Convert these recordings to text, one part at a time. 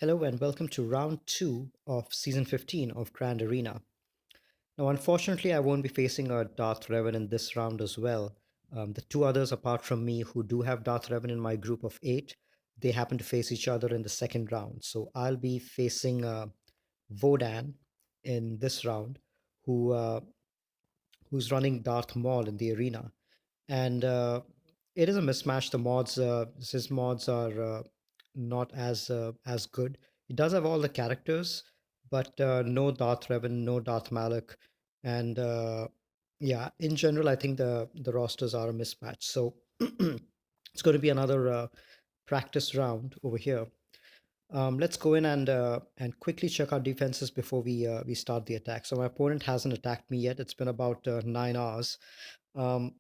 Hello and welcome to round 2 of season 15 of Grand Arena. Now, unfortunately, I won't be facing a Darth Revan in this round as well. The two others, apart from me, who do have Darth Revan in my group of 8, they happen to face each other in the second round. So I'll be facing Vodan in this round, who who's running Darth Maul in the arena. And it is a mismatch. His mods are not as good. He does have all the characters, but no Darth Revan, no Darth Malak, and yeah, in general, I think the rosters are a mismatch. So it's going to be another practice round over here. Let's go in and quickly check our defenses before we start the attack. So my opponent hasn't attacked me yet. It's been about 9 hours. Um,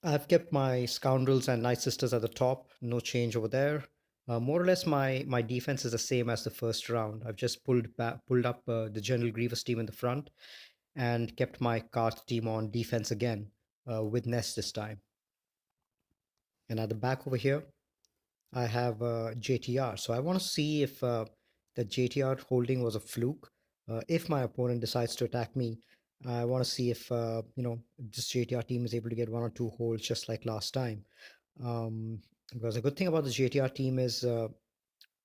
I've kept my Scoundrels and Nightsisters at the top. No change over there. More or less, my defense is the same as the first round. I've just pulled up the General Grievous team in the front and kept my Karth team on defense again with Nest this time. And at the back over here, I have JTR. So I want to see if the JTR holding was a fluke. If my opponent decides to attack me, I want to see if this JTR team is able to get one or two holds just like last time. Um, because the good thing about the JTR team is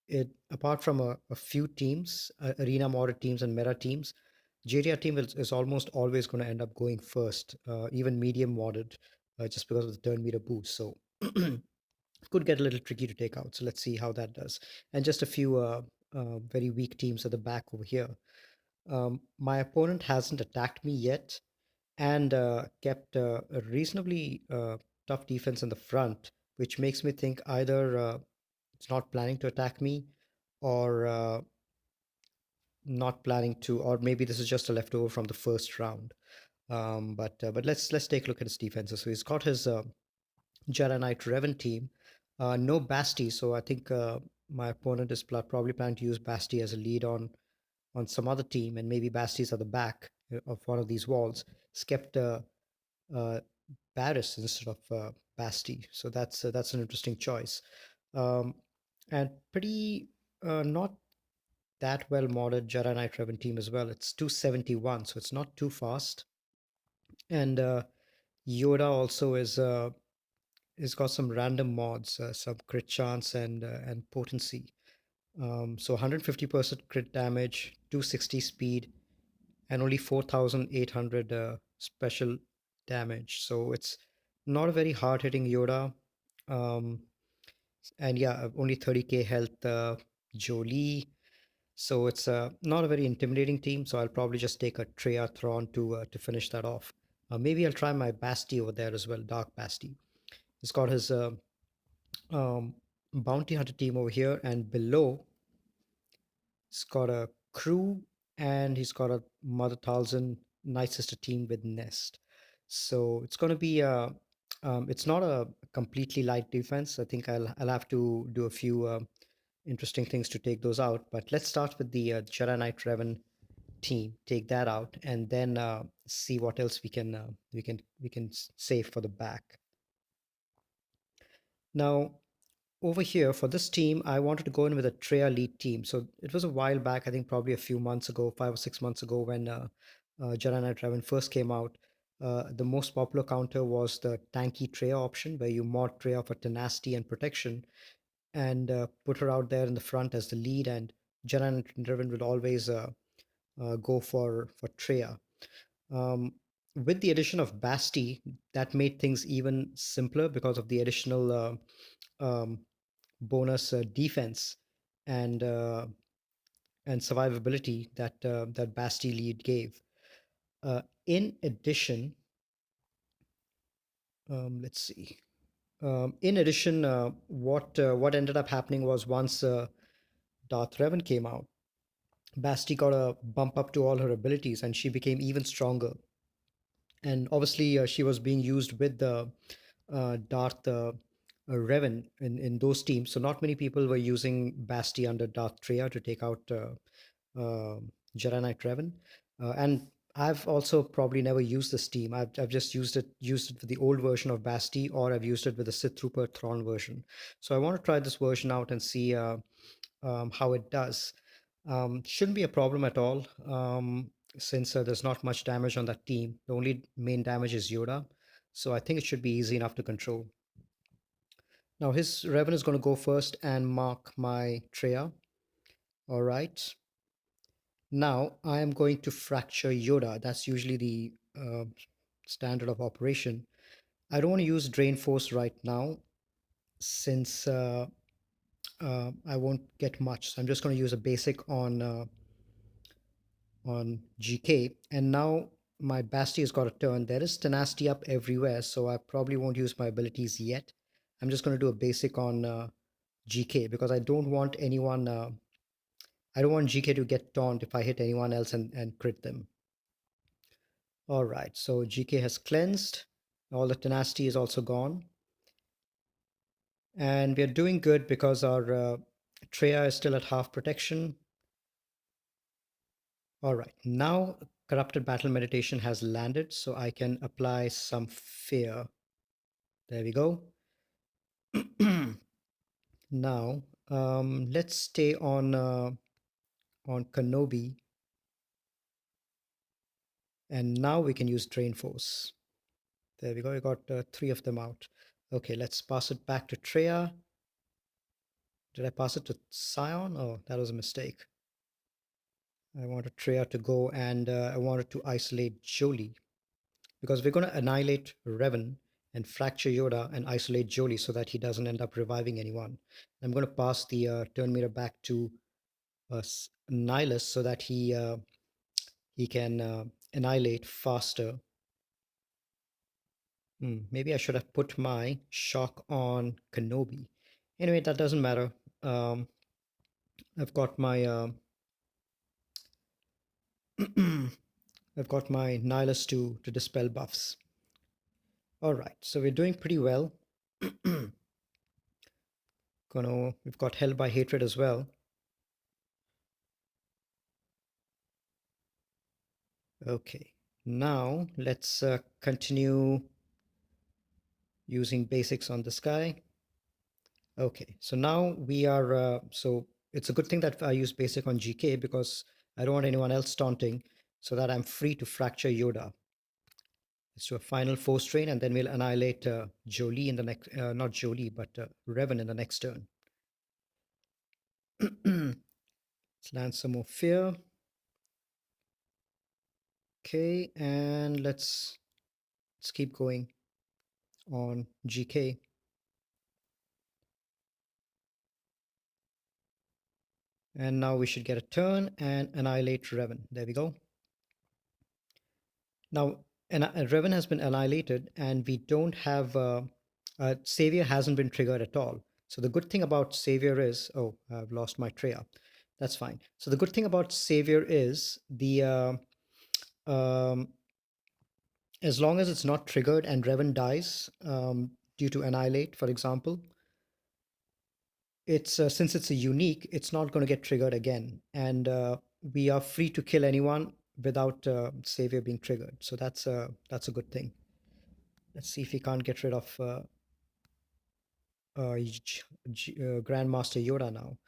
it apart from a few teams, arena modded teams and meta teams, JTR team is almost always going to end up going first, even medium modded, just because of the turn meter boost. So could get a little tricky to take out. So let's see how that does. And just a few very weak teams at the back over here. My opponent hasn't attacked me yet and kept a reasonably tough defense in the front, which makes me think either it's not planning to attack me or not planning to, or maybe this is just a leftover from the first round. But let's take a look at his defenses. So he's got his Jedi Knight Revan team. No Basti, so I think my opponent is probably planning to use Basti as a lead on some other team, and maybe Basti's at the back of one of these walls. Skipped uh, Paris instead of Basti, so that's an interesting choice, um, and pretty not that well modded Jedi Knight Revan team as well. It's 271, so it's not too fast, and Yoda also is. It's got some random mods, some crit chance and potency. So 150% crit damage, 260 speed, and only 4,800 special damage. So it's not a very hard hitting Yoda. Um, and yeah, only 30k health Jolie. So it's not a very intimidating team. So I'll probably just take a Treya Thrawn to finish that off. Maybe I'll try my Basti over there as well, Dark Basti. He's got his um, bounty hunter team over here, and below he's got a crew, and he's got a Mother Talzin Nightsister team with Nest. So it's going to be it's not a completely light defense. I think I'll have to do a few interesting things to take those out. But let's start with the Jedi Knight Revan team. Take that out, and then see what else we can save for the back. Now, over here for this team, I wanted to go in with a Treya lead team. So it was a while back, I think probably a few months ago, 5 or 6 months ago, when Jedi Knight Revan first came out. The most popular counter was the tanky Treya option, where you mod Treya for tenacity and protection and put her out there in the front as the lead, and Jedi Knight Revan will always go for Treya. Um, with the addition of Basti, that made things even simpler because of the additional um, bonus defense and and survivability that Basti lead gave. In addition, let's see. In addition, what ended up happening was once Darth Revan came out, Basti got a bump up to all her abilities, and she became even stronger. And obviously, she was being used with the Darth Revan in those teams. So not many people were using Basti under Darth Treya to take out Jedi Knight Revan. And I've also probably never used this team. I've just used it with the old version of Basti, or I've used it with the Sith Trooper Thrawn version. So I want to try this version out and see how it does. Shouldn't be a problem at all, since there's not much damage on that team. The only main damage is Yoda, so I think it should be easy enough to control. Now his Revan is going to go first and mark my Treya. All right. Now I am going to fracture Yoda. That's usually the standard of operation. I don't want to use Drain Force right now since I won't get much. So I'm just going to use a basic on GK. And now my Basti has got a turn. There is tenacity up everywhere, so I probably won't use my abilities yet. I'm just going to do a basic on GK because I don't want anyone. I don't want GK to get taunt if I hit anyone else and crit them. All right, so GK has cleansed. All the tenacity is also gone. And we're doing good because our Treya is still at half protection. All right, now Corrupted Battle Meditation has landed, so I can apply some fear. There we go. Now, let's stay on Kenobi, and now we can use Drain Force. There we go. We got three of them out. Okay, let's pass it back to Treya. Did I pass it to Scion? Oh, that was a mistake. I wanted Treya to go, and I wanted to isolate Jolie because we're going to annihilate Revan and fracture Yoda and isolate Jolie so that he doesn't end up reviving anyone. I'm going to pass the turn meter back to Nihilus so that he can annihilate faster. Maybe I should have put my shock on Kenobi. Anyway, that doesn't matter. Um, I've got my I've got my Nihilus to dispel buffs. All right, so we're doing pretty well. We've got Hell by Hatred as well. Okay, now let's continue using basics on this guy. Okay, so now we are, so it's a good thing that I use basic on GK because I don't want anyone else taunting so that I'm free to fracture Yoda. Let's do a final force train and then we'll annihilate Jolie in the next, not Jolie, but Revan in the next turn. Let's land some more fear. Okay, and let's keep going on GK. And now we should get a turn and annihilate Revan. There we go. Now, Revan has been annihilated, and we don't have Savior hasn't been triggered at all. So the good thing about Savior is, oh, I've lost my Treya. That's fine. So the good thing about Savior is the as long as it's not triggered and Revan dies due to annihilate, for example, it's since it's a unique, it's not going to get triggered again, and we are free to kill anyone without Savior being triggered. So that's a good thing. Let's see if we can't get rid of Grandmaster Yoda now.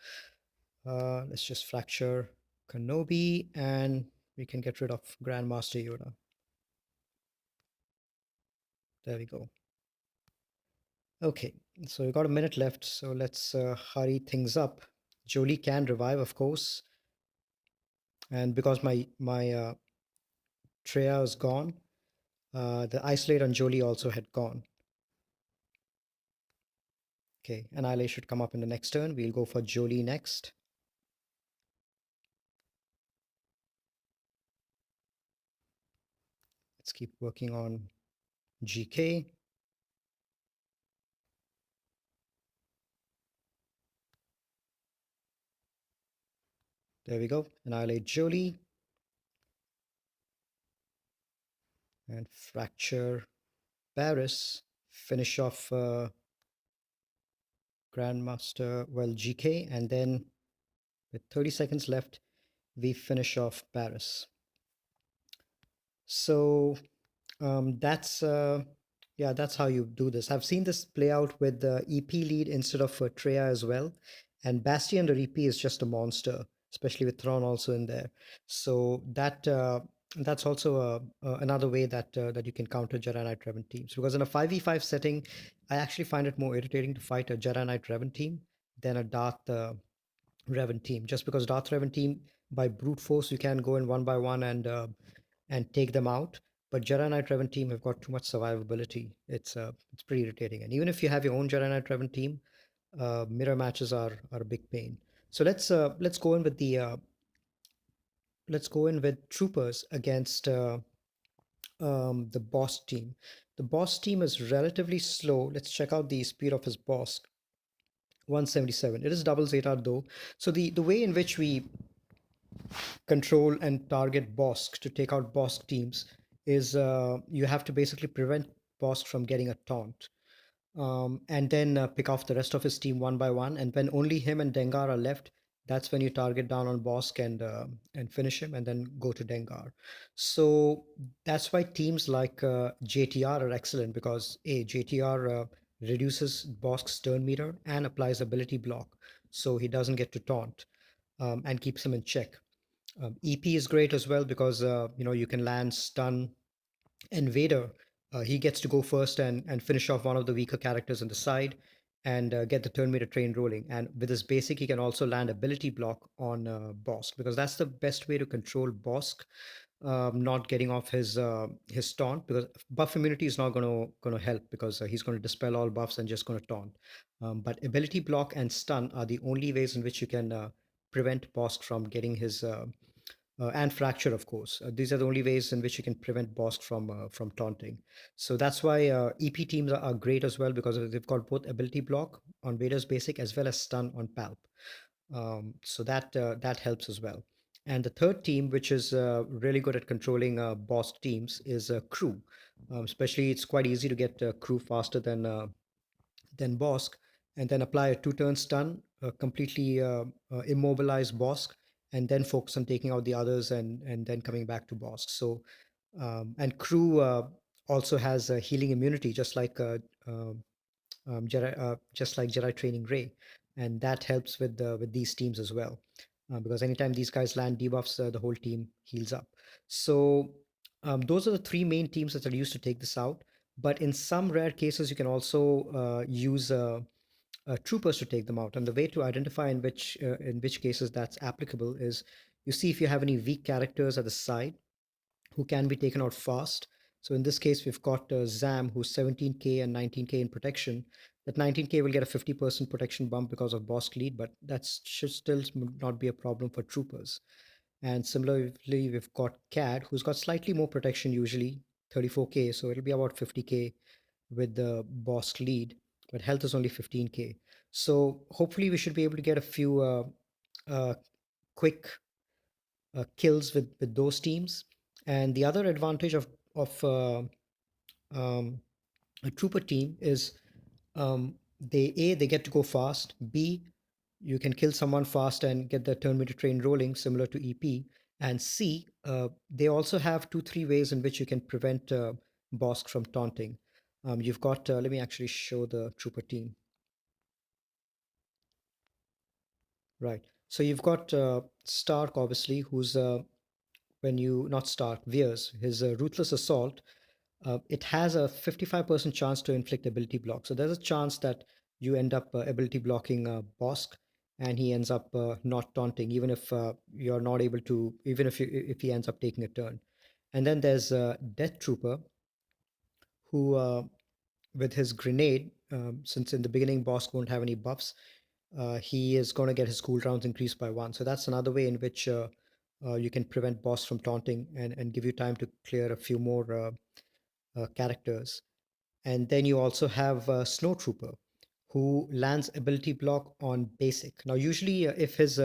Let's just fracture Kenobi and we can get rid of Grandmaster Yoda. There we go. Okay, so we've got a minute left, so let's hurry things up. Jolie can revive, of course. And because my Treya is gone, the isolate on Jolie also had gone. Okay, Annihilate should come up in the next turn. We'll go for Jolie next. Let's keep working on GK. There we go. Annihilate Jolie. And fracture Barris. Finish off Grandmaster, well, GK. And then with 30 seconds left, we finish off Barris. So that's yeah, that's how you do this. I've seen this play out with the EP lead instead of Treya as well. And Bastion the Reapy is just a monster, especially with Thrawn also in there. So that's also another way that you can counter Jedi Knight Revan teams. Because in a 5v5 setting, I actually find it more irritating to fight a Jedi Knight Revan team than a Darth Revan team. Just because Darth Revan team, by brute force, you can go in one by one and take them out. But Jedi Knight Revan team have got too much survivability. It's pretty irritating. And even if you have your own Jedi Knight Revan team, mirror matches are a big pain. So let's go in with troopers against the boss team. The boss team is relatively slow. Let's check out the speed of his boss. 177. It is double zeta though. So the way in which we control and target Bosk to take out Bosk teams is you have to basically prevent Bosk from getting a taunt. And then pick off the rest of his team one by one. And when only him and Dengar are left, that's when you target down on Bosk and finish him, and then go to Dengar. So that's why teams like JTR are excellent because JTR reduces Bosk's turn meter and applies ability block, so he doesn't get to taunt and keeps him in check. EP is great as well because you can land stun and Vader, he gets to go first and finish off one of the weaker characters on the side and get the turn meter train rolling. And with his basic, he can also land ability block on Bosk because that's the best way to control Bosk, not getting off his taunt because buff immunity is not going to help because he's going to dispel all buffs and just going to taunt. But ability block and stun are the only ways in which you can prevent Bosk from getting his and fracture, of course. These are the only ways in which you can prevent Bosk from taunting. So that's why EP teams are great as well because they've got both ability block on Vader's basic as well as stun on Palp. So that helps as well. And the third team, which is really good at controlling Bosk teams, is Crew. Especially, it's quite easy to get Crew faster than Bosk, and then apply a two-turn stun, completely immobilize Bosk, and then focus on taking out the others and then coming back to Bosk. So, and Crew also has a healing immunity, just like Jedi Training Ray, and that helps with these teams as well, because anytime these guys land debuffs, the whole team heals up. So those are the three main teams that are used to take this out. But in some rare cases, you can also use troopers to take them out. And the way to identify in which cases that's applicable is you see if you have any weak characters at the side who can be taken out fast. So in this case, we've got Zam, who's 17k and 19k in protection. That 19k will get a 50% protection bump because of boss lead, but that should still not be a problem for troopers. And similarly, we've got CAD, who's got slightly more protection usually, 34k, so it'll be about 50k with the boss lead, but health is only 15k. So hopefully we should be able to get a few quick kills with those teams. And the other advantage of um, a trooper team is they get to go fast. B, you can kill someone fast and get the turn meter train rolling, similar to EP. And C, they also have 2-3 ways in which you can prevent Bosk from taunting. You've got let me actually show the trooper team. Right. So you've got Stark, obviously, who's when you not Stark, Veers, his ruthless assault. It has a 55% chance to inflict ability block. So there's a chance that you end up ability blocking Bosk, and he ends up not taunting, even if you're not able to, even if he ends up taking a turn. And then there's Death Trooper, who with his grenade, since in the beginning Bosk won't have any buffs, he is going to get his cooldowns increased by one. So that's another way in which you can prevent Bosk from taunting and give you time to clear a few more characters. And then you also have Snow Trooper, who lands ability block on basic. Now, usually, if his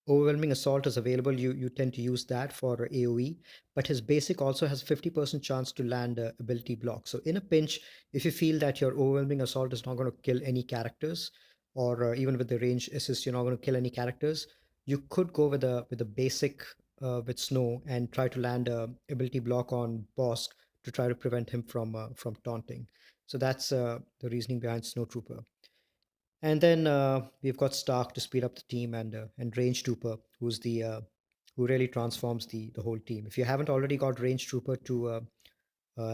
overwhelming assault is available, you tend to use that for AoE. But his basic also has 50% chance to land ability block. So, in a pinch, if you feel that your overwhelming assault is not going to kill any characters, or even with the range assist, you're not going to kill any characters, you could go with a basic with Snow and try to land a ability block on Bosk to try to prevent him from taunting. So that's the reasoning behind Snow Trooper. And then we've got Stark to speed up the team, and Range Trooper, who really transforms the whole team. If you haven't already got Range Trooper to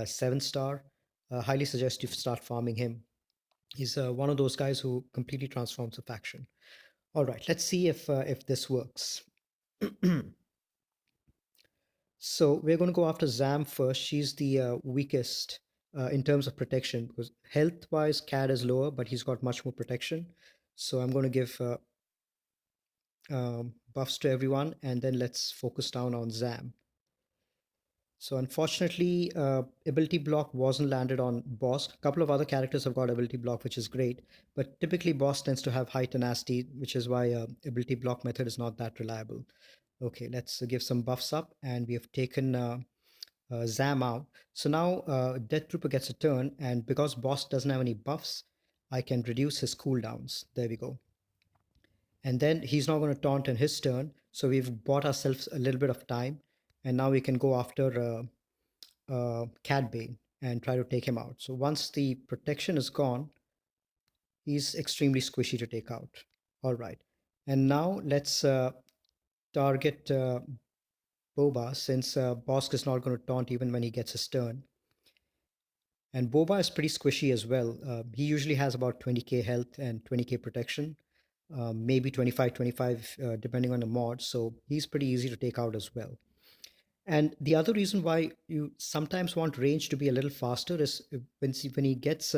7 star, highly suggest you start farming him. He's one of those guys who completely transforms a faction. All right, let's see if this works. So we're going to go after Zam first. She's the weakest in terms of protection because health-wise, Cad is lower, but he's got much more protection. So I'm going to give buffs to everyone, and then let's focus down on Zam. So unfortunately, ability block wasn't landed on Boss. A couple of other characters have got ability block, which is great, but typically Boss tends to have high tenacity, which is why ability block method is not that reliable. Okay, let's give some buffs up, and we have taken Zam out. So now Death Trooper gets a turn, and because Boss doesn't have any buffs, I can reduce his cooldowns. There we go. And then he's not going to taunt in his turn. So we've bought ourselves a little bit of time, and now we can go after Cad Bane and try to take him out. So once the protection is gone, he's extremely squishy to take out. All right. And now let's target Boba since Bosk is not going to taunt even when he gets his turn. And Boba is pretty squishy as well. He usually has about 20k health and 20k protection, maybe 25, 25, depending on the mod. So he's pretty easy to take out as well. And the other reason why you sometimes want range to be a little faster is when he gets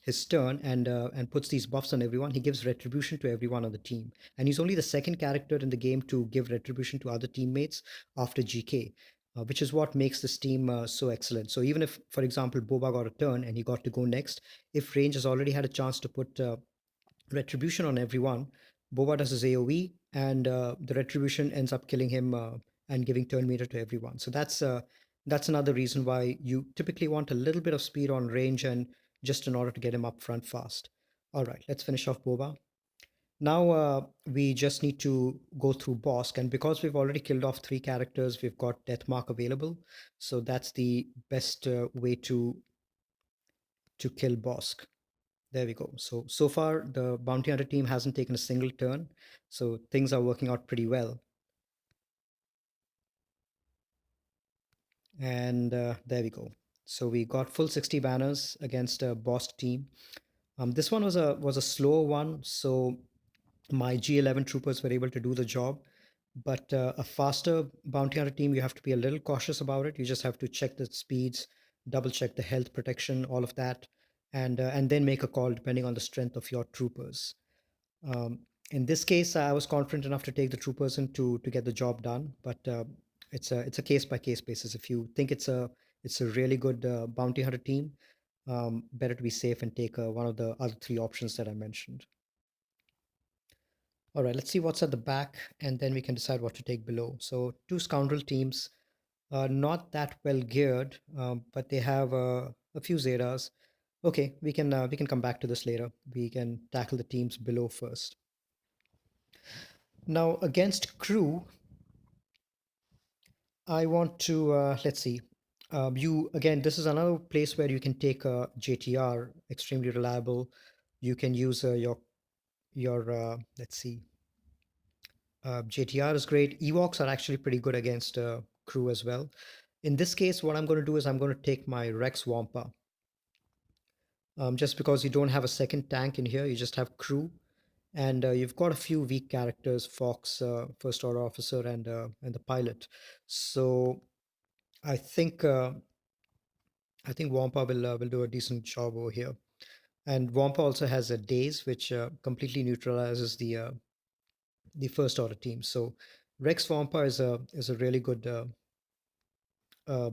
his turn and puts these buffs on everyone, he gives retribution to everyone on the team. And he's only the second character in the game to give retribution to other teammates after GK, which is what makes this team so excellent. So even if, for example, Boba got a turn and he got to go next, if range has already had a chance to put retribution on everyone, Boba does his AoE, and the retribution ends up killing him and giving turn meter to everyone. So that's another reason why you typically want a little bit of speed on range and just in order to get him up front fast. All right, let's finish off Boba. Now we just need to go through Bosk, and because we've already killed off 3 characters, we've got Death Mark available. So that's the best way to kill Bosk. There we go. So far, the bounty hunter team hasn't taken a single turn, so things are working out pretty well. And there we go. So we got full 60 banners against a boss team. This one was a slower one, so my G11 troopers were able to do the job. But a faster bounty hunter team, you have to be a little cautious about it. You just have to check the speeds, double check the health protection, all of that, and then make a call depending on the strength of your troopers. Um, in this case, I was confident enough to take the troopers in to get the job done, but it's a case by case basis. If you think it's a really good bounty hunter team, better to be safe and take one of the other 3 options that I mentioned. All right, let's see what's at the back, and then we can decide what to take below. So 2 Scoundrel teams, not that well geared, but they have a few Zetas. Okay, we can come back to this later. We can tackle the teams below first. Now, against crew, I want to, let's see. You again, this is another place where you can take a JTR, extremely reliable. You can use your let's see. JTR is great. Ewoks are actually pretty good against crew as well. In this case, what I'm going to do is I'm going to take my Rex Wampa. Just because you don't have a second tank in here, you just have crew, and you've got a few weak characters: Fox, First Order Officer, and the pilot. So I think Wampa will do a decent job over here. And Wampa also has a Daze, which completely neutralizes the First Order team. So Rex Wampa is a really good uh,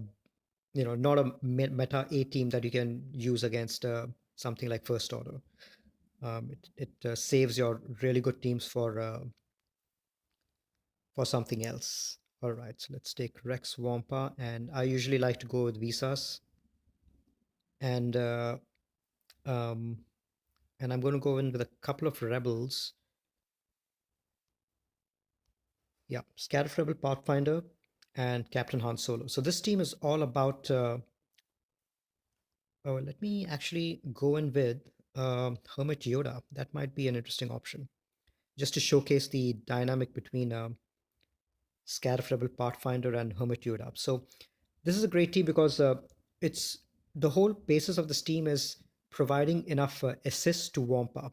not a meta A team that you can use against something like First Order. It saves your really good teams for something else. All right, so let's take Rex Wampa, and I usually like to go with Visas, and um, and I'm going to go in with a couple of rebels. Yeah, Scarif Rebel Pathfinder and Captain Han Solo. So this team is all about. Oh, let me actually go in with Hermit Yoda. That might be an interesting option, just to showcase the dynamic between Scarif Rebel Pathfinder and Hermit Yoda. So this is a great team because it's the whole basis of this team is providing enough assist to Wampa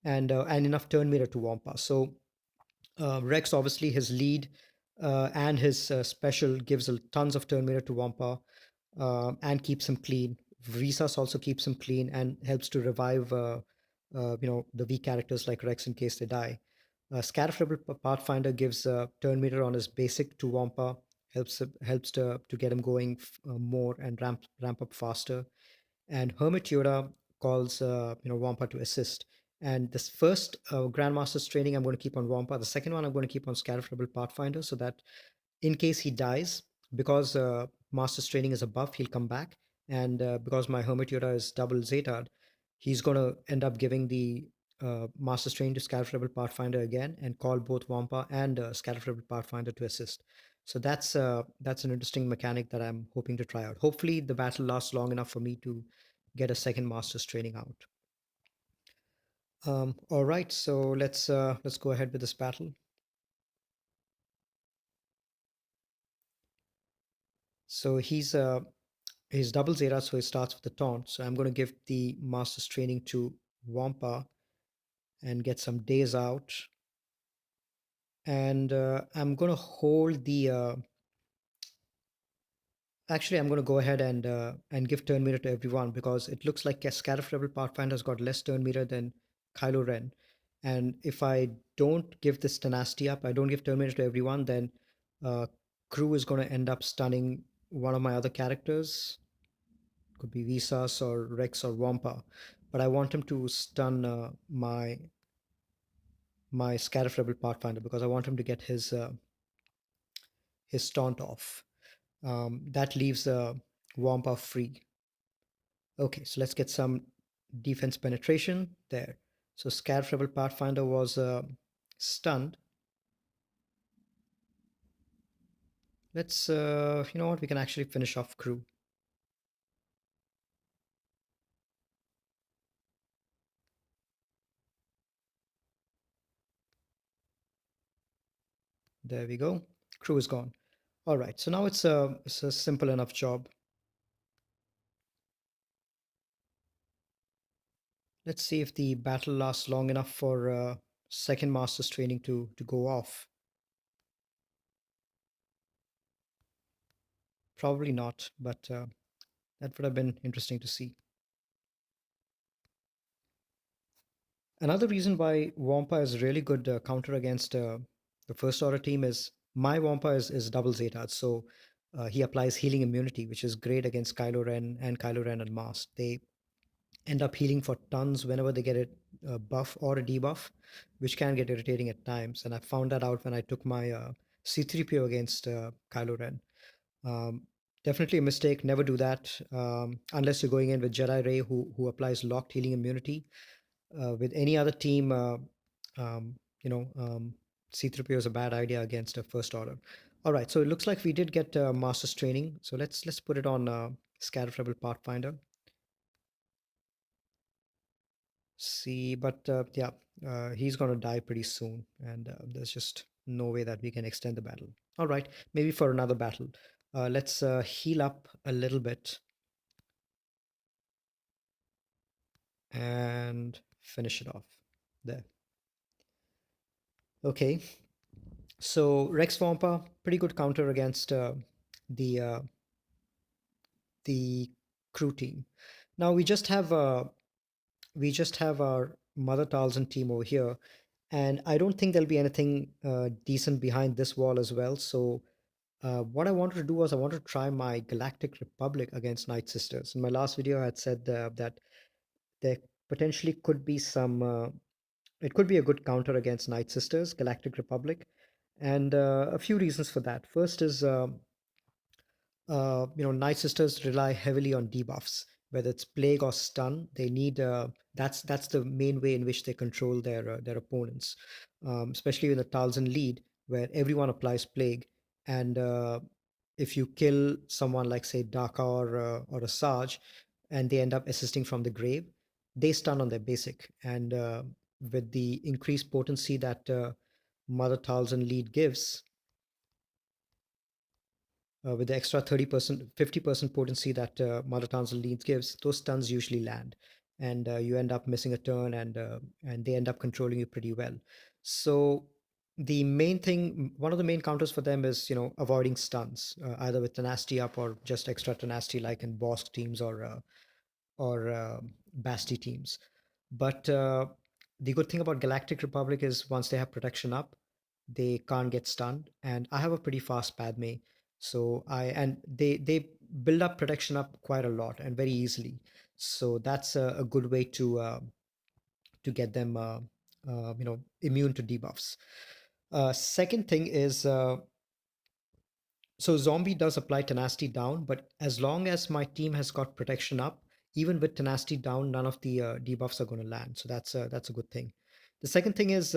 and enough turn meter to Wampa. So Rex, obviously, his lead and his special gives tons of turn meter to Wampa and keeps him clean. Visas also keeps him clean and helps to revive, the weak characters like Rex in case they die. Scarif Rebel Pathfinder gives turn meter on his basic to Wampa, helps to get him going more and ramp up faster. And Hermit Yoda calls Wampa to assist. And this first Grandmaster's training I'm going to keep on Wampa. The second one I'm going to keep on Scarif Rebel Pathfinder so that in case he dies, because Master's training is a buff, he'll come back. And because my Hermit Yoda is double Zeta'd, he's going to end up giving the Master's training to Scarif Rebel Pathfinder again and call both Wampa and Scarif Rebel Pathfinder to assist. So that's an interesting mechanic that I'm hoping to try out. Hopefully, the battle lasts long enough for me to get a second Master's training out. All right, so let's go ahead with this battle. So he's double Zeta, so he starts with the taunt. So I'm going to give the Master's training to Wampa and get some days out. And I'm going to hold the. Actually, I'm going to go ahead and give turn meter to everyone because it looks like Scarif Rebel Pathfinder has got less turn meter than Kylo Ren. And if I don't give this tenacity up, I don't give turn meter to everyone, then uh, Crew is going to end up stunning one of my other characters. Could be Visas or Rex or Wampa, but I want him to stun my Scarif Rebel Pathfinder because I want him to get his taunt off. That leaves Wampa free. Okay, so let's get some defense penetration there. So Scarif Rebel Pathfinder was stunned. Let's, you know what, we can actually finish off Crew. There we go. Crew is gone. All right, so now it's a simple enough job. Let's see if the battle lasts long enough for second master's training to go off. Probably not, but that would have been interesting to see. Another reason why Wampa is really good counter against the first order team is my Wampa is double Zeta, so he applies healing immunity, which is great against Kylo Ren and Kylo Ren and Mast. They end up healing for tons whenever they get a buff or a debuff, which can get irritating at times. And I found that out when I took my C3PO against Kylo Ren. Um, Definitely a mistake. Never do that unless you're going in with Jedi Ray, who applies locked healing immunity. With any other team, um, you know, um, C3PO is a bad idea against a first order. All right, so it looks like we did get Master's training. So let's put it on Scarif Rebel Pathfinder. See, but yeah, he's gonna die pretty soon, and there's just no way that we can extend the battle. All right, maybe for another battle. Let's heal up a little bit and finish it off. There. Okay, so Rex Wampa, pretty good counter against the uh, the crew team. Now we just have our Mother Talzin team over here, and I don't think there'll be anything decent behind this wall as well. So what I wanted to do was I wanted to try my Galactic Republic against Nightsisters. In my last video, I had said that there potentially could be some. It could be a good counter against Nightsisters, Galactic Republic, and a few reasons for that. First is Night Sisters rely heavily on debuffs, whether it's plague or stun. They need that's the main way in which they control their opponents, especially in the Talzin lead, where everyone applies plague, and if you kill someone like say Daka or a Sarge, and they end up assisting from the grave. they stun on their basic. And with the increased potency that Mother Talzin lead gives, with the extra 30%, 50% potency that Mother Talzin lead gives, those stuns usually land. And you end up missing a turn, and they end up controlling you pretty well. So the main thing, one of the main counters for them is, avoiding stuns, either with tenacity up or just extra tenacity, like in Bosk teams or Basti teams. But the good thing about Galactic Republic is once they have protection up, they can't get stunned. And I have a pretty fast Padme, so they build up protection up quite a lot and very easily. So that's a good way to get them immune to debuffs. Second thing is so zombie does apply tenacity down, but as long as my team has got protection up, even with tenacity down, none of the debuffs are going to land. So that's a good thing. The second thing is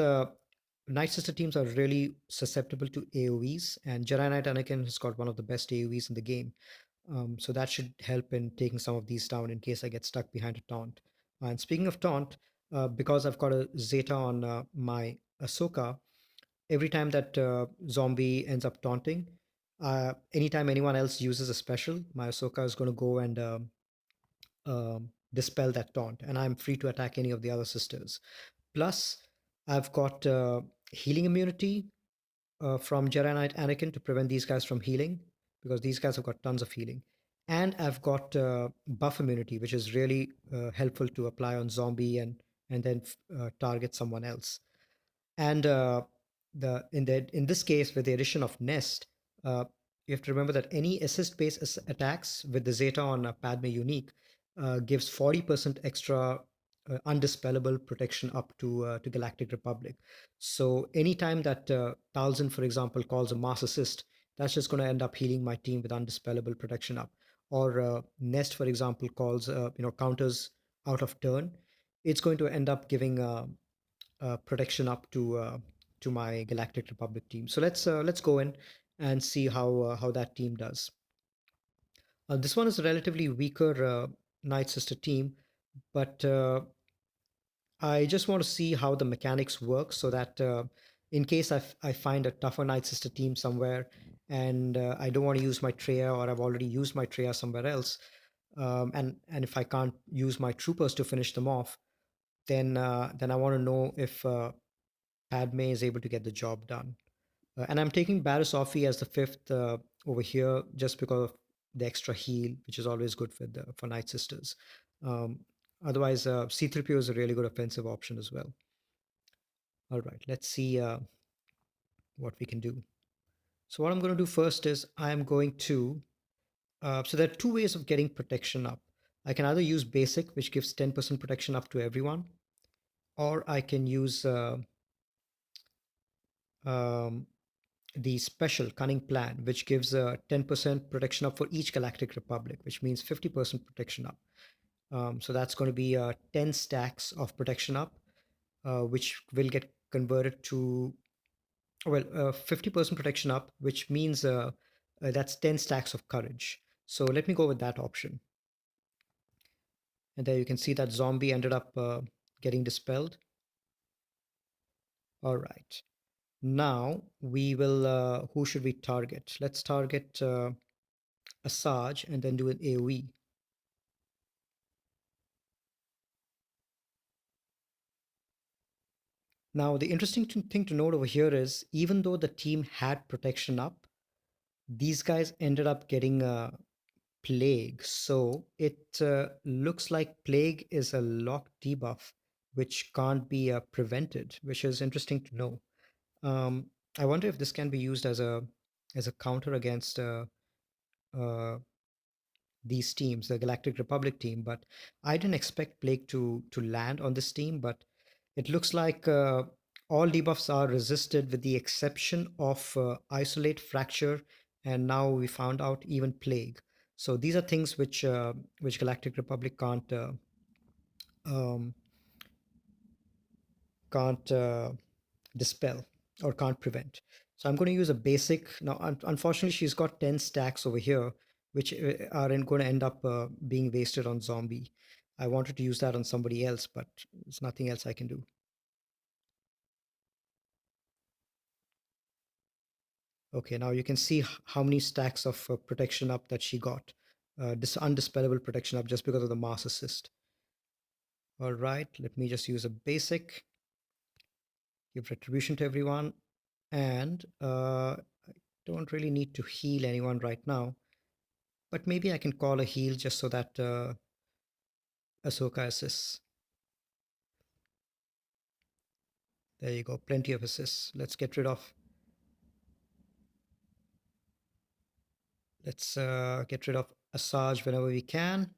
Night Sister teams are really susceptible to AOEs, and Jedi Knight Anakin has got one of the best AOEs in the game. So that should help in taking some of these down in case I get stuck behind a taunt. And speaking of taunt, because I've got a Zeta on my Ahsoka, every time that zombie ends up taunting, anytime anyone else uses a special, my Ahsoka is going to go and dispel that taunt, and I'm free to attack any of the other sisters. Plus, I've got healing immunity from Jedi Knight Anakin to prevent these guys from healing, because these guys have got tons of healing. And I've got buff immunity, which is really helpful to apply on zombie and then target someone else. And in this case, with the addition of Nest, you have to remember that any assist-based attacks with the Zeta on Padme unique gives 40% extra undispellable protection up to Galactic Republic. So anytime that Talzin, for example, calls a mass assist, that's just going to end up healing my team with undispellable protection up. Or Nest, for example, calls counters out of turn. It's going to end up giving protection up to my Galactic Republic team. So let's go in and see how that team does. This one is a relatively weaker Night Sister team, but I just want to see how the mechanics work so that in case I find a tougher Night Sister team somewhere and I don't want to use my Treya, or I've already used my Treya somewhere else, and if I can't use my troopers to finish them off, then I want to know if Padme is able to get the job done. And I'm taking Barriss Offee as the fifth over here just because of the extra heal, which is always good for Night Sisters. Um, Otherwise, C3PO is a really good offensive option as well. All right, let's see what we can do. So what I'm going to do first is I'm going to, so there are two ways of getting protection up. I can either use basic, which gives 10% protection up to everyone, or I can use um, the special cunning plan, which gives 10% protection up for each Galactic Republic, which means 50% protection up. So that's going to be 10 stacks of protection up, which will get converted to, well, 50% protection up, which means that's 10 stacks of courage. So let me go with that option. And there you can see that zombie ended up getting dispelled. All right. Now we will, who should we target? Let's target Asajj and then do an AoE. Now, the interesting thing to note over here is even though the team had protection up, these guys ended up getting a plague. So it looks like plague is a locked debuff, which can't be prevented, which is interesting to know. I wonder if this can be used as a counter against uh, these teams, the Galactic Republic team. But I didn't expect Plague to land on this team, but it looks like all debuffs are resisted with the exception of Isolate, Fracture, and now we found out even Plague. So these are things which Galactic Republic um, can't dispel or can't prevent. So I'm going to use a basic. Now, unfortunately, she's got 10 stacks over here, which are going to end up being wasted on zombie. I wanted to use that on somebody else, but there's nothing else I can do. Okay, now you can see how many stacks of protection up that she got. This undispellable protection up just because of the mass assist. All right, let me just use a basic, give retribution to everyone, and I don't really need to heal anyone right now, but maybe I can call a heal just so that Ahsoka assists. There you go, plenty of assists. Let's get rid of Asajj whenever we can.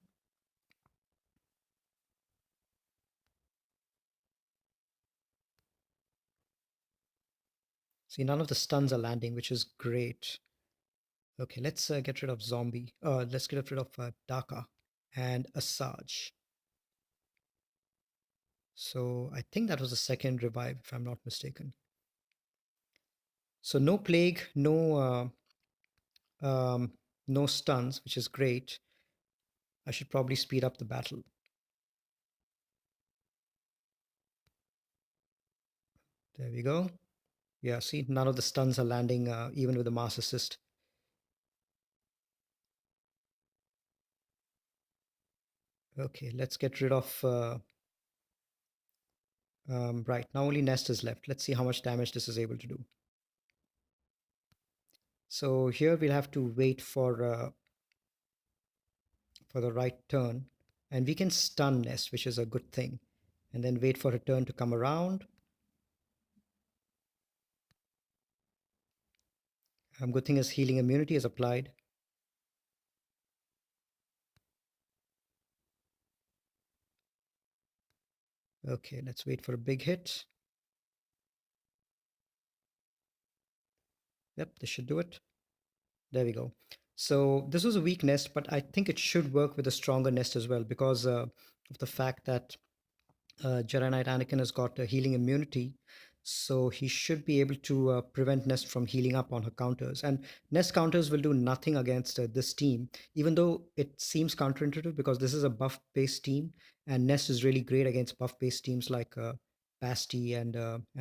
See, none of the stuns are landing, which is great. Okay, let's get rid of Zombie. Let's get rid of Daka and Asajj. So I think that was the second revive, if I'm not mistaken. So no plague, no stuns, which is great. I should probably speed up the battle. There we go. Yeah, see, none of the stuns are landing, even with the mass assist. Okay, let's get rid of. Right, now only Nest is left. Let's see how much damage this is able to do. So here we'll have to wait for the right turn, and we can stun Nest, which is a good thing, and then wait for her turn to come around. Good thing is healing immunity is applied. Okay, let's wait for a big hit. Yep, this should do it. There we go. So this was a weak Nest, but I think it should work with a stronger Nest as well because of the fact that Jedi Knight Anakin has got a healing immunity, so he should be able to prevent Nest from healing up on her counters. And Nest counters will do nothing against this team, even though it seems counterintuitive because this is a buff-based team, and Nest is really great against buff-based teams like Basti and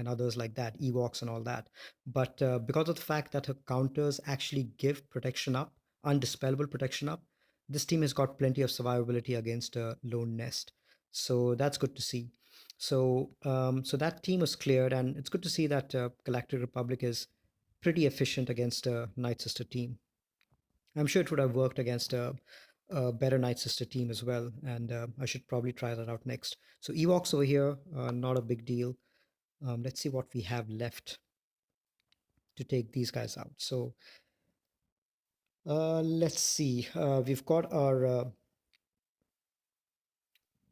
others like that, Ewoks and all that. But because of the fact that her counters actually give protection up, undispellable protection up, this team has got plenty of survivability against a lone Nest. So that's good to see. So that team was cleared, and it's good to see that Galactic Republic is pretty efficient against a Nightsister team. I'm sure it would have worked against a better Nightsister team as well, and I should probably try that out next. So Ewoks over here, not a big deal. Let's see what we have left to take these guys out. So let's see. We've got our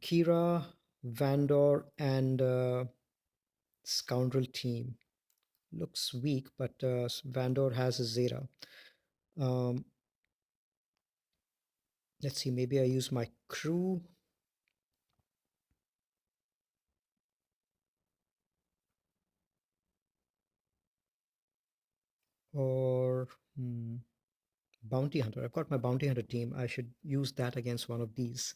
Kira, Vandor, and Scoundrel team. Looks weak, but Vandor has a Zeta. Um, let's see, maybe I use my crew. Or Bounty Hunter. I've got my Bounty Hunter team. I should use that against one of these.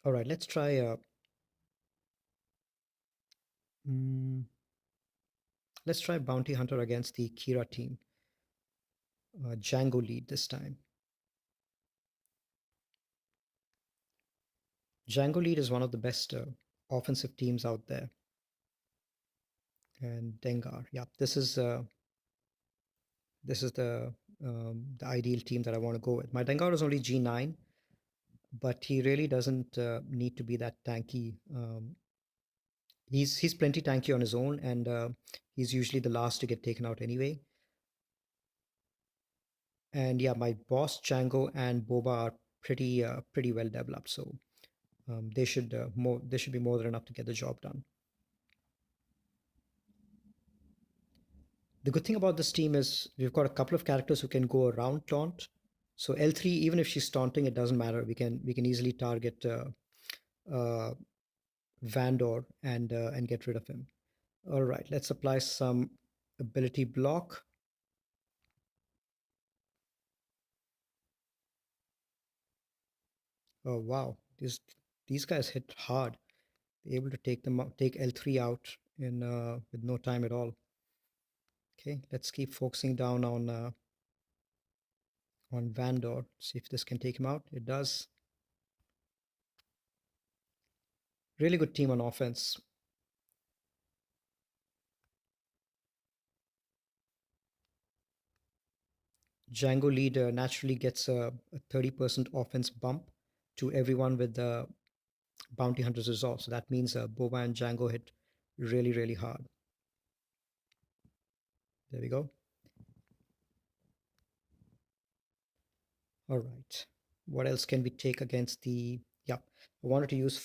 All right, let's try. Mm, let's try Bounty Hunter against the Kira team. Django lead this time. Django lead is one of the best offensive teams out there. And Dengar. Yeah, this is the ideal team that I want to go with. My Dengar is only G9, but he really doesn't need to be that tanky. He's plenty tanky on his own, and he's usually the last to get taken out anyway. And yeah, my boss Django and Boba are pretty well developed, so they should be more than enough to get the job done. The good thing about this team is we've got a couple of characters who can go around taunt. So L3, even if she's taunting, it doesn't matter. We can easily target uh, Vandor and get rid of him. All right, let's apply some ability block. Oh wow, these guys hit hard. They're able to take them out, take L3 out in with no time at all. Okay, let's keep focusing down on Vandor. See if this can take him out. It does. Really good team on offense. Django lead naturally gets a 30% offense bump to everyone with the bounty hunters resolve. So that means Boba and Django hit really, really hard. There we go. All right. What else can we take against the? Yeah, I wanted to use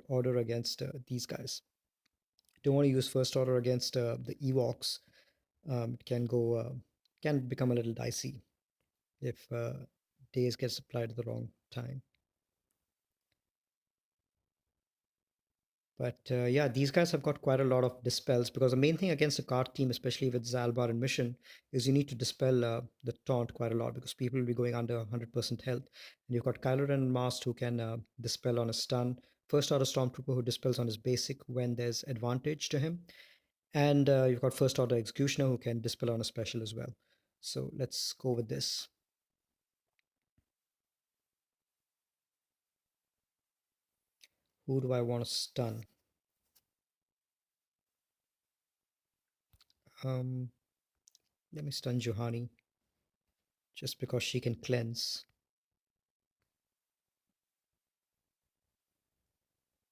order against these guys. Don't want to use first order against the Ewoks. It can become a little dicey if days gets applied at the wrong time. But yeah, these guys have got quite a lot of dispels because the main thing against a card team, especially with Zalbar and Mission, is you need to dispel the taunt quite a lot because people will be going under 100% health. And you've got Kylo Ren and Mast who can dispel on a stun. First Order Stormtrooper who dispels on his basic when there's advantage to him. And you've got First Order Executioner who can dispel on a special as well. So let's go with this. Who do I want to stun? Um, Let me stun Juhani just because she can cleanse.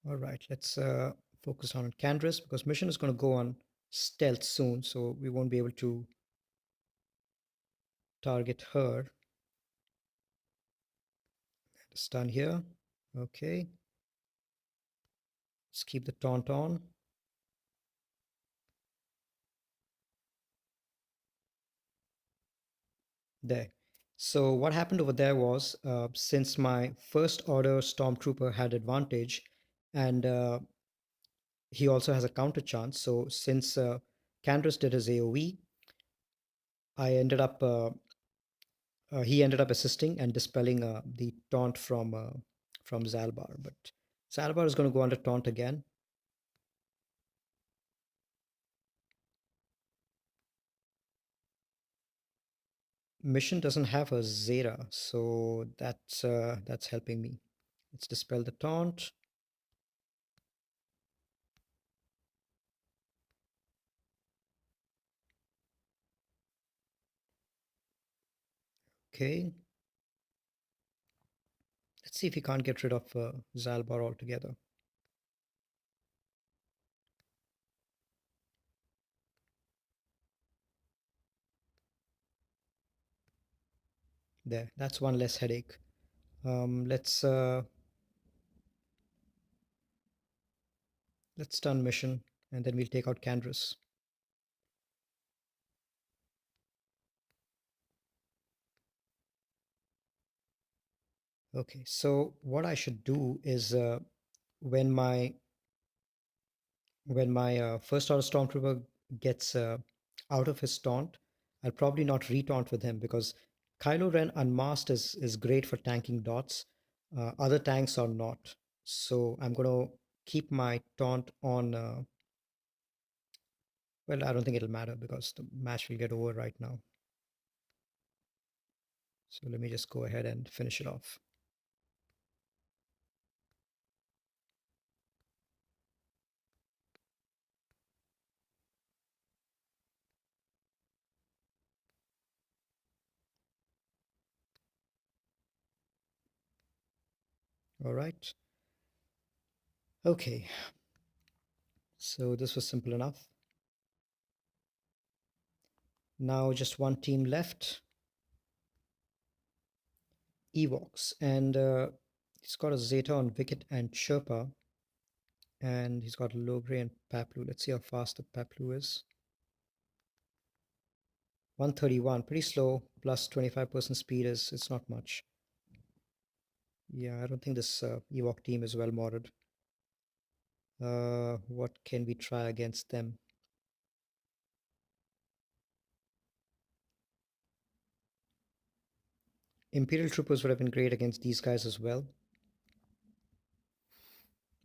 All right, let's focus on Candrace because Mission is going to go on stealth soon, so we won't be able to target her. Stun here. Okay, let's keep the taunt on. There. So what happened over there was, since my first order Stormtrooper had advantage, and he also has a counter chance. So since Candrace did his AOE, I ended up he ended up assisting and dispelling the taunt from Zalbar. But Zalbar is going to go under taunt again. Mission doesn't have a Zeta, so that's helping me. Let's dispel the taunt. Okay. Let's see if we can't get rid of Zalbar altogether. There, that's one less headache. Let's stun Mission, and then we'll take out Candrace. Okay, so what I should do is when my first order stormtrooper gets out of his taunt, I'll probably not retaunt with him because Kylo Ren unmasked is great for tanking dots. Other tanks are not. So I'm going to keep my taunt on. Well, I don't think it'll matter because the match will get over right now. So let me just go ahead and finish it off. All right. Okay. So this was simple enough. Now just one team left. Ewoks. And he's got a Zeta on Wicket and Chirpa. And he's got Logray and Paplu. Let's see how fast the Paplu is. 131, pretty slow, plus 25% speed is it's not much. Yeah, I don't think this Ewok team is well modded. What can we try against them? Imperial Troopers would have been great against these guys as well.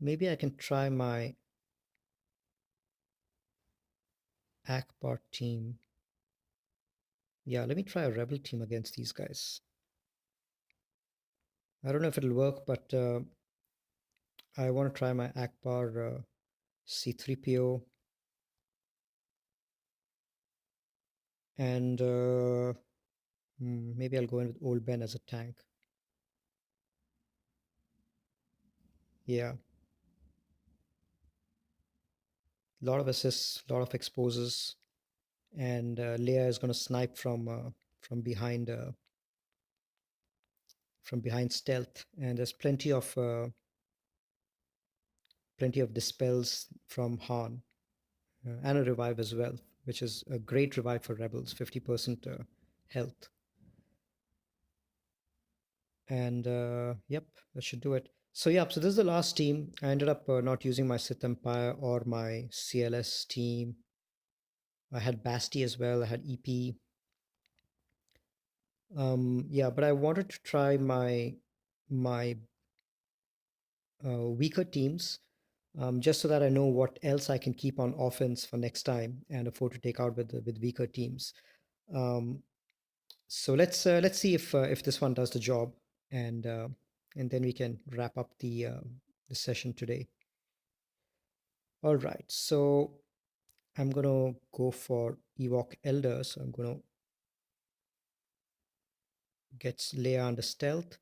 Maybe I can try my Akbar team. Yeah, let me try a rebel team against these guys. I don't know if it'll work, but I want to try my Akbar C3PO and maybe I'll go in with Old Ben as a tank. Yeah, a lot of assists, a lot of exposes, and Leia is going to snipe from behind from behind stealth, and there's plenty of dispels from Han and a revive as well, which is a great revive for rebels, 50% health. And yep, that should do it. So yep, so this is the last team. I ended up not using my Sith Empire or my CLS team. I had Basti as well. I had EP. Yeah, but I wanted to try my weaker teams, just so that I know what else I can keep on offense for next time and afford to take out with weaker teams. Um, so let's see if this one does the job, and then we can wrap up the session today. All right, so I'm gonna go for Ewok Elder. So I'm gonna get Leia under stealth.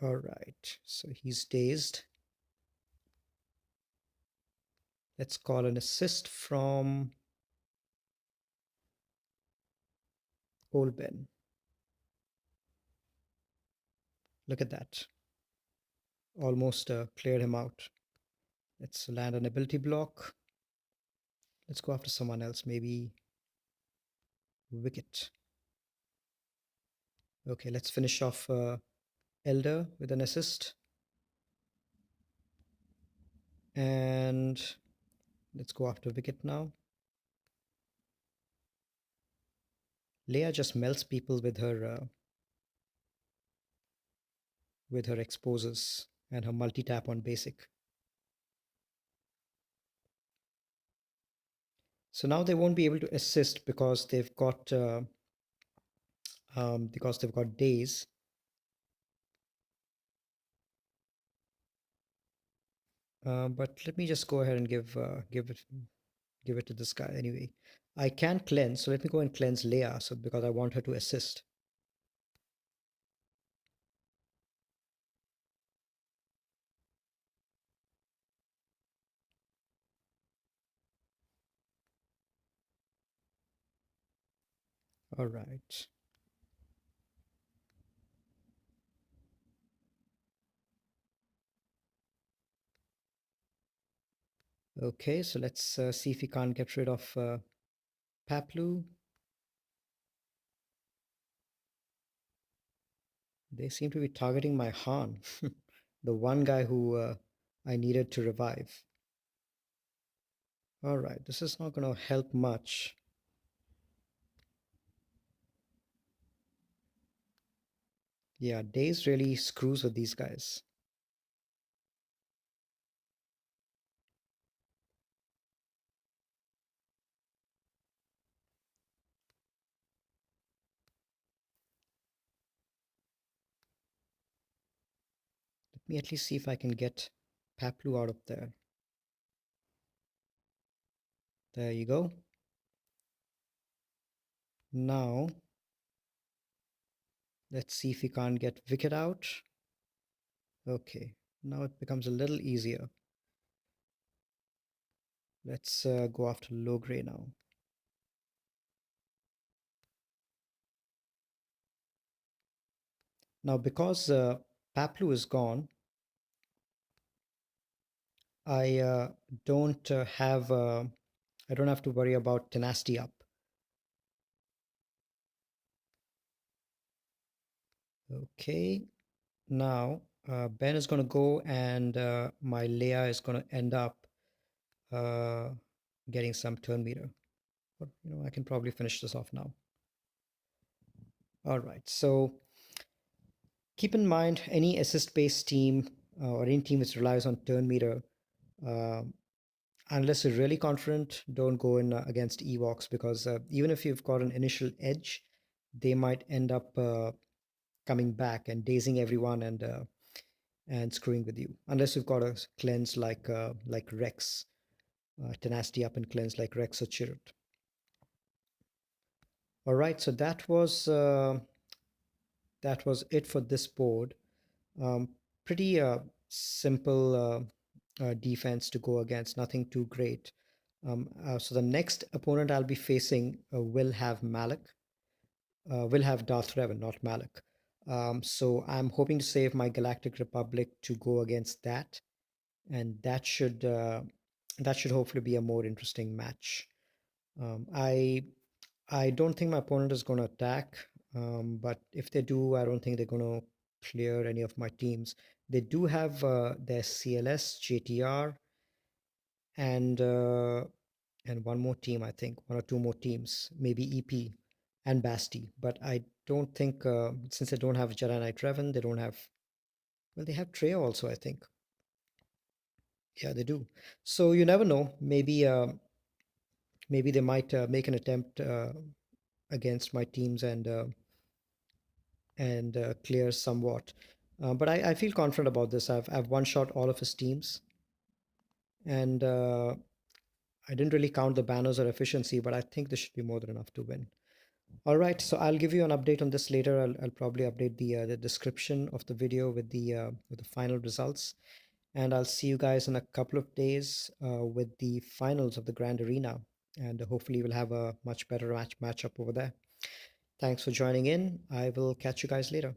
All right, so he's dazed. Let's call an assist from Old Ben. Look at that. Almost cleared him out. Let's land an ability block. Let's go after someone else, maybe Wicket. Okay, let's finish off Elder with an assist. And let's go after Wicket now. Leia just melts people with her exposes and her multi-tap on basic. So now they won't be able to assist because they've got days. But let me just go ahead and give it to this guy anyway. I can cleanse, so let me go and cleanse Leia, so because I want her to assist. All right. Okay, so let's see if we can't get rid of Paplu. They seem to be targeting my Han, the one guy who I needed to revive. All right, this is not going to help much. Yeah, Days really screws with these guys. Let me at least see if I can get Paplu out of there. There you go. Now, let's see if we can't get Wicket out. Okay, now it becomes a little easier. Let's go after Logray now. Now, because Paplu is gone, I don't have I don't have to worry about tenacity up. Okay, now Ben is going to go, and my Leia is going to end up uh, getting some turn meter. But I can probably finish this off now. All right, so Keep in mind, any assist-based team or any team which relies on turn meter, uh, unless you're really confident, don't go in against Ewoks because even if you've got an initial edge, they might end up coming back and dazing everyone and screwing with you. Unless you've got a cleanse like Rex, tenacity up and cleanse like Rex or Chirrut. All right, so that was it for this board. Um, Pretty simple defense to go against, nothing too great. So the next opponent I'll be facing will have Darth Revan, not Malik. So I'm hoping to save my Galactic Republic to go against that, and that should hopefully be a more interesting match. Um, I I don't think my opponent is going to attack, but if they do, I don't think they're going to clear any of my teams. They do have their CLS, JTR, and uh, and one more team, I think, one or two more teams, maybe EP and Basti. But I don't think, since they don't have Jedi Knight Revan, they don't have, well, they have Trey also, I think. Yeah, they do. So you never know. Maybe they might make an attempt against my teams and clear somewhat. But I feel confident about this. I've one shot all of his teams, and I didn't really count the banners or efficiency, but I think this should be more than enough to win. All right, so I'll give you an update on this later. I'll probably update the description of the video with the final results, and I'll see you guys in a couple of days with the finals of the Grand Arena, and hopefully we'll have a much better matchup over there. Thanks for joining in. I will catch you guys later.